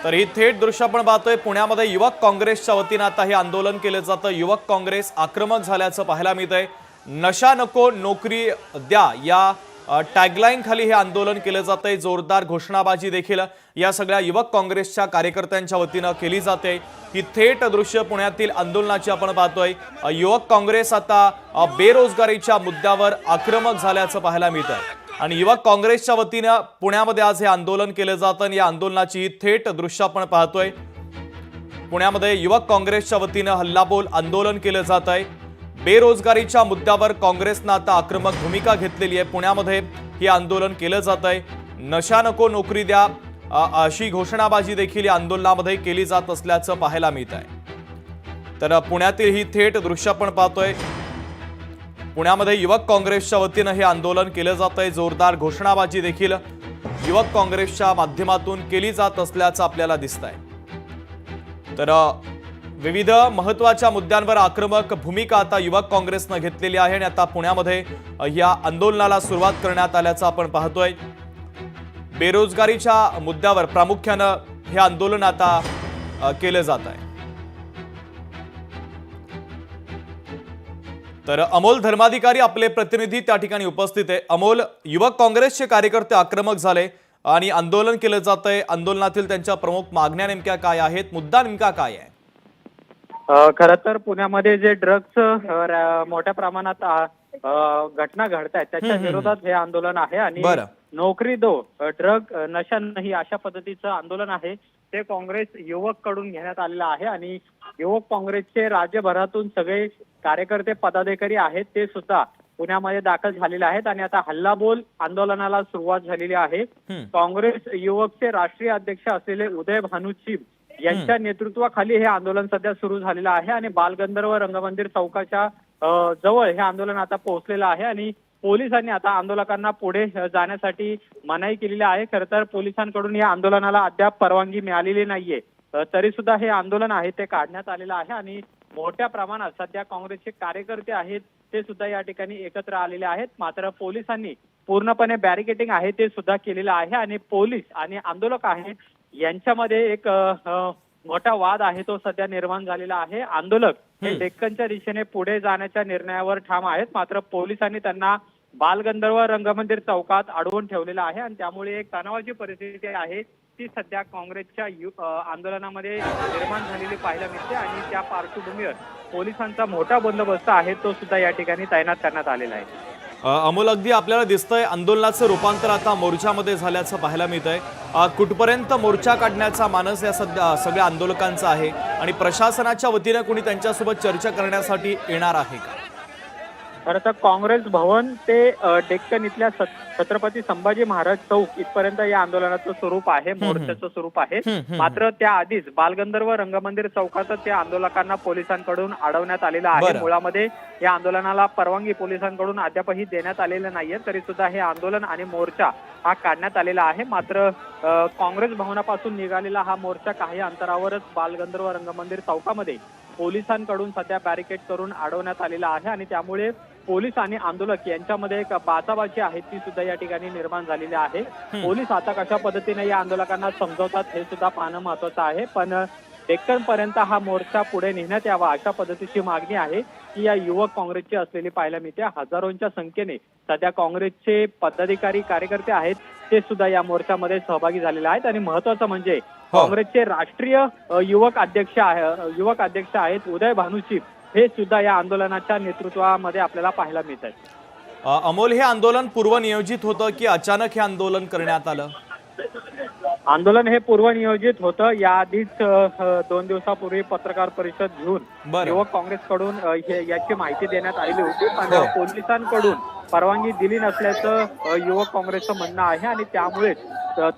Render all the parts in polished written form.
तर ही थेट दृश्य आपण पाहतोय पुण्यामध्ये युवक काँग्रेसच्या वतीने आता हे आंदोलन केलं जातं। युवक काँग्रेस आक्रमक झाल्याचं पाहायला मिळतंय। नशा नको नोकरी द्या या टॅगलाईन खाली हे आंदोलन केलं जातंय। जोरदार घोषणाबाजी देखील या सगळ्या युवक काँग्रेसच्या कार्यकर्त्यांच्या वतीने केली जाते। ही थेट दृश्य पुण्यातील आंदोलनाची आपण पाहतोय। युवक काँग्रेस आता बेरोजगारीच्या मुद्द्यावर आक्रमक झाल्याचं पाहायला मिळतंय आणि युवक काँग्रेसच्या वतीने पुण्यामध्ये आज हे आंदोलन केलं जातं आणि या आंदोलनाची थेट दृश्य आपण पाहतोय। पुण्यामध्ये युवक काँग्रेसच्या वतीने हल्लाबोल आंदोलन केलं जात आहे। बेरोजगारीच्या मुद्द्यावर काँग्रेसने आता आक्रमक भूमिका घेतलेली आहे। पुण्यामध्ये हे आंदोलन केलं जात आहे। नशा नको नोकरी द्या अशी घोषणाबाजी देखील या आंदोलनामध्ये केली जात असल्याचं पाहायला मिळत आहे। तर पुण्यातील ही थेट दृश्य आपण पाहतोय। पुण्यामध्ये युवक काँग्रेसच्या वतीने हे आंदोलन केलं जात आहे। जोरदार घोषणाबाजी देखील युवक काँग्रेसच्या माध्यमातून केली जात असल्याचं आपल्याला दिसतंय। तर विविध महत्त्वाच्या मुद्द्यांवर आक्रमक भूमिका आता युवक काँग्रेसने घेतलेली आहे आणि आता पुण्यामध्ये या आंदोलनाला सुरुवात करण्यात आल्याचं आपण पाहतोय। बेरोजगारीच्या मुद्द्यावर प्रामुख्याने हे आंदोलन आता केलं जात आहे। तर अमोल धर्माधिकारी आपले प्रतिनिधी त्या ठिकाणी उपस्थित आहे। अमोल, युवक काँग्रेसचे कार्यकर्ते आक्रमक झाले आणि आंदोलन केलं जातंय। आंदोलनातील त्यांच्या प्रमुख मागण्या नेमक्या काय आहेत, मुद्दा नेमका काय आहे? खरं तर पुण्यामध्ये जे ड्रग्स मोठ्या प्रमाणात घटना घडतायत त्याच्या विरोधात हे आंदोलन आहे आणि नोकरी दो ड्रग नशा नाही अशा पद्धतीचं आंदोलन आहे ते काँग्रेस युवक कडून घेण्यात आलेलं आहे आणि युवक काँग्रेसचे राज्यभरातून सगळे कार्यकर्ते पदाधिकारी आहेत ते सुद्धा पुण्यामध्ये दाखल झालेले आहेत आणि आता हल्लाबोल आंदोलनाला सुरुवात झालेली आहे। काँग्रेस युवकचे राष्ट्रीय अध्यक्ष असलेले उदय भानुची यांच्या नेतृत्वाखाली हे आंदोलन सध्या सुरू झालेलं आहे आणि बालगंधर्व रंगमंदिर चौकाच्या जवळ हे आंदोलन आता पोहोचलेलं आहे आणि पोलिसांनी आता आंदोलकांना पुढे जाण्यासाठी मनाई केलेली आहे। खरं तर पोलिसांकडून या आंदोलनाला अद्याप परवानगी मिळालेली नाहीये, तरी सुद्धा हे आंदोलन आहे ते काढण्यात आलेलं आहे आणि मोठ्या प्रमाणात सध्या काँग्रेसचे कार्यकर्ते आहेत ते सुद्धा या ठिकाणी एकत्र आलेले आहेत। मात्र पोलिसांनी पूर्णपणे बॅरिकेडिंग आहे ते सुद्धा केलेलं आहे आणि पोलीस आणि आंदोलक आहेत यांच्यामध्ये एक मोठा वाद आहे तो सध्या निर्माण झालेला आहे। आंदोलक हे डेक्कनच्या दिशेने पुढे जाण्याच्या निर्णयावर ठाम आहेत, मात्र पोलिसांनी त्यांना बालगंधर्व रंगमंदिर चौकात अडवून ठेवलेलं आहे आणि त्यामुळे एक तणावाची परिस्थिती आहे ती सध्या काँग्रेसच्या आंदोलनामध्ये निर्माण झालेली पाहायला मिळते आणि त्या पार्श्वभूमीवर पोलिसांचा मोठा बंदोबस्त आहे तो सुद्धा या ठिकाणी तैनात करण्यात आलेला आहे। अमोल, अगदी आपल्याला दिसतंय आंदोलनाचं रूपांतर आता मोर्चामध्ये झाल्याचं पाहायला मिळतंय। कुठपर्यंत मोर्चा काढण्याचा मानस या सगळ्या आंदोलकांचा आहे आणि प्रशासनाच्या वतीने कोणी त्यांच्यासोबत चर्चा करण्यासाठी येणार आहे का? खरं तर काँग्रेस भवन ते डेक्कन इथल्या छत्रपती संभाजी महाराज चौक इथपर्यंत या आंदोलनाचं स्वरूप आहे, मोर्चाचं स्वरूप आहे। मात्र त्याआधीच बालगंधर्व रंगमंदिर चौकात त्या आंदोलकांना पोलिसांकडून अडवण्यात आलेलं आहे। मुळामध्ये या आंदोलनाला परवानगी पोलिसांकडून अद्यापही देण्यात आलेलं नाहीये, तरी सुद्धा हे आंदोलन आणि मोर्चा हा काढण्यात आलेला आहे। मात्र काँग्रेस भवनापासून निघालेला हा मोर्चा काही अंतरावरच बालगंधर्व रंगमंदिर चौकामध्ये पोलिसांकडून सध्या बॅरिकेड करून अडवण्यात आलेला आहे आणि त्यामुळे पोलीस आणि आंदोलक यांच्यामध्ये एक बाचाबाची आहे ती सुद्धा या ठिकाणी निर्माण झालेली आहे। पोलीस आता कशा पद्धतीने या आंदोलकांना समजवतात हे सुद्धा पाहणं महत्वाचं आहे, पण डेक्कन पर्यंत हा मोर्चा पुढे नेण्यात यावा अशा पद्धतीची मागणी आहे की या युवक काँग्रेसची असलेली पाहायला मिळते। हजारोंच्या संख्येने सध्या काँग्रेसचे पदाधिकारी कार्यकर्ते आहेत ते सुद्धा या मोर्चामध्ये सहभागी झालेले आहेत आणि महत्वाचं म्हणजे काँग्रेसचे राष्ट्रीय युवक अध्यक्ष आहेत उदय भानुची हे सुद्धा या आंदोलनाच्या नेतृत्वामध्ये आपल्याला पाहायला मिळत आहे। अमोल, हे आंदोलन पूर्वनियोजित होतं की अचानक हे आंदोलन करण्यात आलं? आंदोलन हे पूर्वनियोजित होतं। याआधीच 2 दिवसापूर्वी पत्रकार परिषद घेऊन युवक काँग्रेसकडून याची माहिती देण्यात आलेली होती, पण पोलिसांकडून परवानगी दिली नसल्याचं युवक काँग्रेसचं म्हणणं आहे आणि त्यामुळेच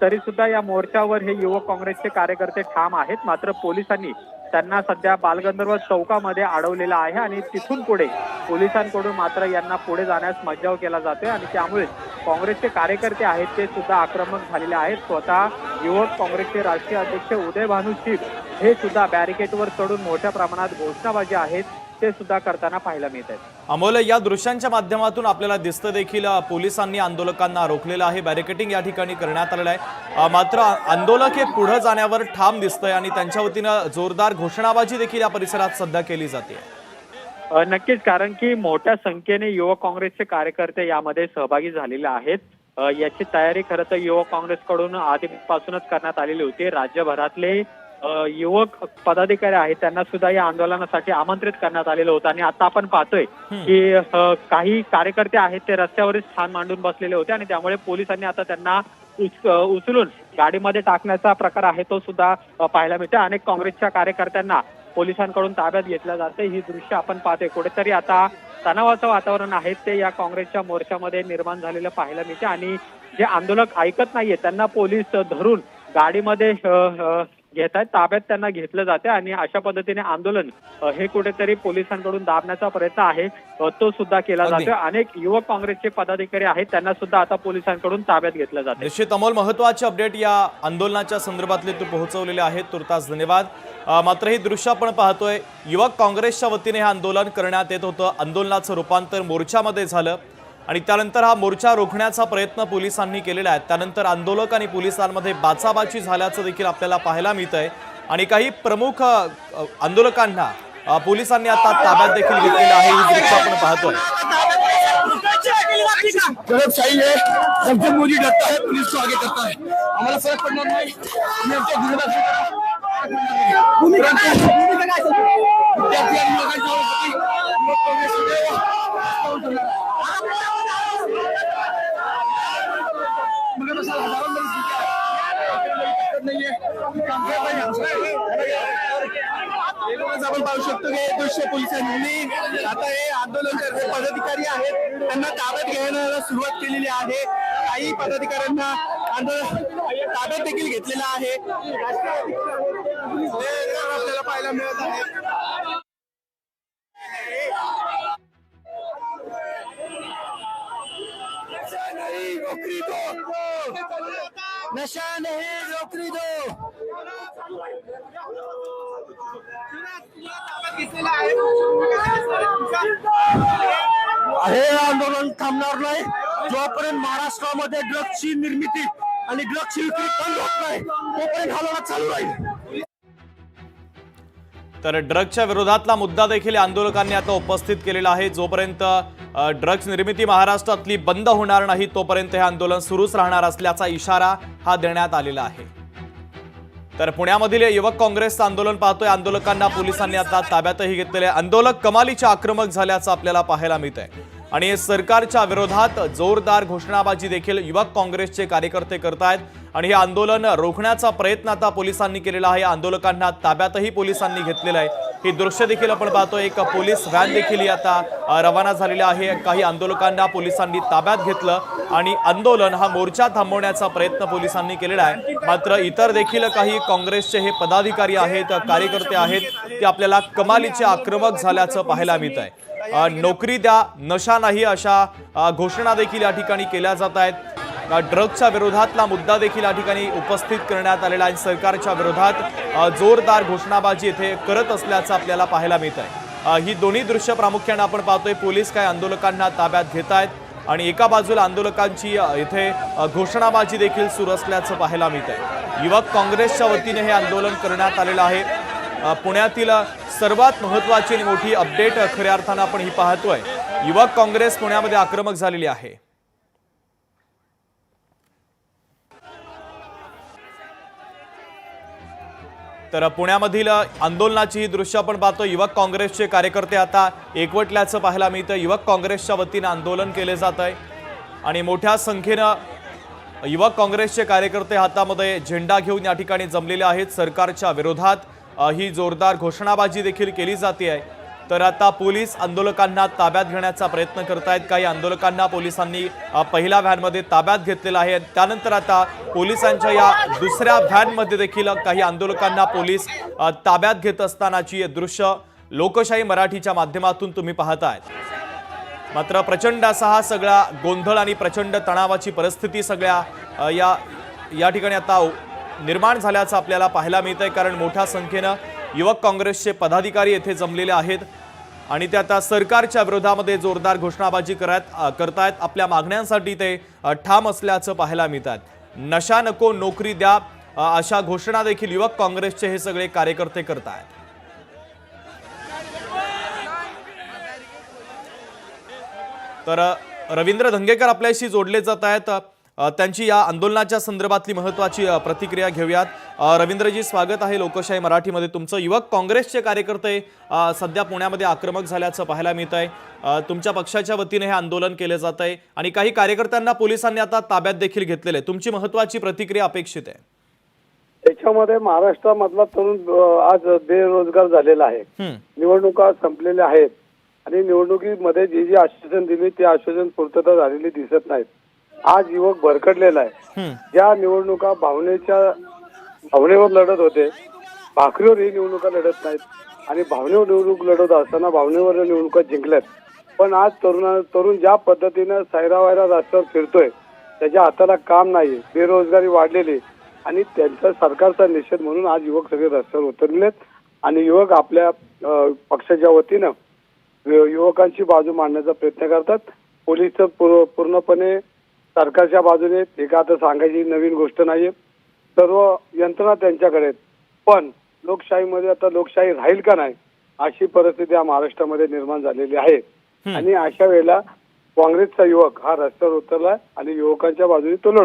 तरी सुद्धा या मोर्चावर हे युवक काँग्रेसचे कार्यकर्ते ठाम आहेत। मात्र पोलिसांनी त्यांना सध्या बालगंधर्व चौकामध्ये अडवलेलं आहे आणि तिथून पुढे पोलिसांकडून मात्र यांना पुढे जाण्यास मज्जाव केला जातोय आणि त्यामुळे काँग्रेसचे कार्यकर्ते आहेत ते सुद्धा आक्रमक झालेले आहेत। स्वतः युवक काँग्रेसचे राष्ट्रीय अध्यक्ष उदय भानुची हे सुद्धा बॅरिकेडवर चढून मोठ्या प्रमाणात घोषणाबाजी आहेत ते सुद्धा करताना पाहायला मिळत आहेत। अमोल, या दृश्यांच्या माध्यमातून आपल्याला दिसतं देखील पोलिसांनी आंदोलकांना रोखलेलं आहे, बॅरिकेटिंग या ठिकाणी करण्यात आलेलं आहे। मात्र आंदोलक हे पुढे जाण्यावर ठाम दिसतंय आणि त्यांच्या वतीनं जोरदार घोषणाबाजी देखील या परिसरात सध्या केली जाते। नक्कीच, कारण की मोठ्या संख्येने युवक काँग्रेसचे कार्यकर्ते यामध्ये सहभागी झालेले आहेत। याची तयारी खरं तर युवक काँग्रेसकडून आधीपासूनच करण्यात आलेली होती। राज्यभरातले युवक पदाधिकारी आहेत त्यांना सुद्धा या आंदोलनासाठी आमंत्रित करण्यात आलेलं होतं आणि आता आपण पाहतोय की काही कार्यकर्ते आहेत ते रस्त्यावरच स्थान मांडून बसलेले होते आणि त्यामुळे पोलिसांनी आता त्यांना उचलून गाडीमध्ये टाकण्याचा प्रकार आहे तो सुद्धा पाहायला मिळतो। अनेक काँग्रेसच्या कार्यकर्त्यांना पोलिसांकडून ताब्यात घेतलं जाते। ही दृश्य आपण पाहतोय। कुठेतरी आता तणावाचं वातावरण आहे ते या काँग्रेसच्या मोर्चामध्ये निर्माण झालेलं पाहायला मिळते आणि जे आंदोलक ऐकत नाहीये त्यांना पोलीस धरून गाडीमध्ये घेत आहेत, ताब्यात त्यांना घेतलं जाते आणि अशा पद्धतीने आंदोलन हे कुठेतरी पोलिसांकडून दाबण्याचा प्रयत्न आहे तो सुद्धा केला जातो। अनेक युवक काँग्रेसचे पदाधिकारी आहेत त्यांना सुद्धा आता पोलिसांकडून ताब्यात घेतलं जाते। निश्चित अमोल, महत्त्वाचे अपडेट या आंदोलनाच्या संदर्भातले तू पोहोचवलेले आहेत, तुर्तास धन्यवाद। मात्र ही दृश्य आपण पाहतोय, युवक काँग्रेसच्या वतीने हे आंदोलन करण्यात येत होतं। आंदोलनाचं रूपांतर मोर्चामध्ये झालं आणि त्यानंतर हा मोर्चा रोखण्याचा प्रयत्न पोलिसांनी केलेला आहे। त्यानंतर आंदोलक आणि पोलिसांमध्ये बाचाबाची झाल्याचं देखील आपल्याला पाहायला मिळतंय आणि काही प्रमुख आंदोलकांना पोलिसांनी आता ताब्यात देखील घेतलेलं आहे। ही दृश्य आपण पाहतोय। दडपशाही है, सबसे मोदी डरता है, पुलिस को आगे करता है। हमारा फर्क पड़ना नहीं। आपण पाहू शकतो की दृश्य पोलिसांनी आता हे आंदोलन करणारे पदाधिकारी आहेत त्यांना ताब्यात घेण्याला सुरुवात केलेली आहे। काही पदाधिकाऱ्यांना आंदोलन ताब्यात देखील घेतलेलं आहे हे आपल्याला पाहायला मिळत आहे। नौकरी दो, नशा नहीं नौकरी दो। हे आंदोलन थांबणार नाही जोपर्यंत महाराष्ट्रामध्ये ड्रग्सची निर्मिती आणि ड्रग्सची विक्री बंद होत नाही तोपर्यंत आंदोलन चालू राहील। तर ड्रग्सच्या विरोधातला मुद्दा देखील आंदोलकांनी आता उपस्थित केलेला आहे। जोपर्यंत ड्रग्स निर्मिती महाराष्ट्रातली बंद होणार नाही तोपर्यंत हे आंदोलन सुरूच राहणार असल्याचा इशारा हा देण्यात आलेला आहे। तर पुण्यामधील युवक काँग्रेसचं आंदोलन पाहतोय, आंदोलकांना पोलिसांनी आता ताब्यातही घेतलेले। आंदोलक कमालीच्या आक्रमक झाल्याचं आपल्याला पाहायला मिळतंय आणि सरकारच्या विरोधात जोरदार घोषणाबाजी देखील युवक काँग्रेसचे कार्यकर्ते करतायत आणि हे आंदोलन रोखण्याचा प्रयत्न आता पोलिसांनी केलेला आहे। आंदोलकांना ताब्यातही पोलिसांनी घेतलेलं आहे। ही दृश्य देखील आपण पाहतोय, एक पोलीस व्हॅन देखील आता रवाना झालेली आहे। काही आंदोलकांना पोलिसांनी ताब्यात घेतलं आणि आंदोलन हा मोर्चा थांबवण्याचा प्रयत्न पोलिसांनी केलेला आहे। मात्र इतर देखील काही काँग्रेसचे हे पदाधिकारी आहेत, कार्यकर्ते आहेत, ते आपल्याला कमालीचे आक्रमक झाल्याचं पाहायला मिळत आहे। नोकरी द्या, नशा नाही अशा घोषणा देखील या ठिकाणी केल्या जात आहेत। ड्रग्सच्या विरोधातला मुद्दा देखील या ठिकाणी उपस्थित करण्यात आलेला आहे। सरकारच्या विरोधात जोरदार घोषणाबाजी येथे करत असल्याचं आपल्याला पाहायला मिळत आहे। ही दोन्ही दृश्य प्रामुख्याने आपण पाहतोय, पोलीस काय आंदोलकांना ताब्यात घेत आहेत आणि एका बाजूला आंदोलकांची इथे घोषणाबाजी देखील सुरू असल्याचं पाहायला मिळत आहे। युवक काँग्रेसच्या वतीने हे आंदोलन करण्यात आलेलं आहे। पुण्यातील सर्वात महत्त्वाची आणि मोठी अपडेट खऱ्या अर्थानं आपण ही पाहतोय, युवक काँग्रेस पुण्यामध्ये आक्रमक झालेली आहे। तर पुण्यामधील आंदोलनाची ही दृश्य आपण पाहतो, युवक काँग्रेसचे कार्यकर्ते आता एकवटल्याचं पाहायला मिळतं। युवक काँग्रेसच्या वतीने आंदोलन केले जात आहे आणि मोठ्या संख्येनं युवक काँग्रेसचे कार्यकर्ते हातामध्ये झेंडा घेऊन या ठिकाणी जमलेले आहेत। सरकारच्या विरोधात ही जोरदार घोषणाबाजी देखील केली जाते आहे। तर आता पोलीस आंदोलकांना ताब्यात घेण्याचा प्रयत्न करतायत। काही आंदोलकांना पोलिसांनी पहिल्या व्हॅनमध्ये ताब्यात घेतलेला आहे। त्यानंतर आता पोलिसांच्या या दुसऱ्या व्हॅनमध्ये देखील काही आंदोलकांना पोलीस ताब्यात घेत असतानाची दृश्य लोकशाही मराठीच्या माध्यमातून तुम्ही पाहतायत। मात्र प्रचंड असा हा सगळा गोंधळ आणि प्रचंड तणावाची परिस्थिती सगळ्या या ठिकाणी आता निर्माण झाल्याचं आपल्याला पाहायला मिळतंय, कारण मोठ्या संख्येनं युवक काँग्रेसचे पदाधिकारी येथे जमलेले आहेत आणि ते आता सरकारच्या विरोधामध्ये जोरदार घोषणाबाजी करतायत. आपल्या मागण्यांसाठी ते ठाम असल्याचं पाहायला मिळतात. नशा नको नोकरी द्या अशा घोषणा देखील युवक काँग्रेसचे हे सगळे कार्यकर्ते करतायत. तर रवींद्र धंगेकर आपल्याशी जोडले जात आहेत. त्यांची या आंदोलनाच्या संदर्भातली महत्त्वाची प्रतिक्रिया घेऊयात. रवींद्रजी, स्वागत आहे लोकशाही मराठीमध्ये तुमचं. युवक काँग्रेसचे कार्यकर्ते सध्या पुण्यामध्ये आक्रमक झाल्याचं पाहायला मिळत आहे. तुमच्या पक्षाच्या वतीने हे आंदोलन केले जात आहे आणि काही कार्यकर्त्यांना पोलिसांनी आता ताब्यात देखील घेतलेले आहे. तुमची महत्त्वाची प्रतिक्रिया अपेक्षित आहे. त्याच्यामध्ये महाराष्ट्रामधला तरुण आज बेरोजगार झालेला आहे. निवडणुका संपलेल्या आहेत आणि निवडणुकीमध्ये जी जी आश्वासन दिली ते आश्वासन पूर्तता झालेली दिसत नाहीत. आज युवक भरकटलेला आहे. ज्या निवडणुका भावनेवर लढत होते, भाकरीवर ही निवडणुका लढत नाहीत आणि भावनेवर निवडणूक लढत असताना भावनेवर निवडणुका जिंकल्यात. पण आज तरुण ज्या पद्धतीनं सायरावायरा रस्त्यावर फिरतोय, त्याच्या हाताला काम नाही, बेरोजगारी वाढलेली आणि त्यांचा सरकारचा निषेध म्हणून आज युवक सगळे रस्त्यावर उतरलेत आणि युवक आपल्या पक्षाच्या वतीनं युवकांची बाजू मांडण्याचा प्रयत्न करतात. पोलीस पूर्णपणे सरकारच्या बाजूने, हे का आता सांगायची नवीन गोष्ट नाहीये. सर्व यंत्रणा त्यांच्याकडे आहेत. पण लोकशाहीमध्ये आता लोकशाही राहील का नाही अशी परिस्थिती या महाराष्ट्रामध्ये निर्माण झालेली आहे आणि अशा वेळेला काँग्रेसचा युवक हा रस्त्यावर उतरलाय आणि युवकांच्या बाजूने तो लढतो.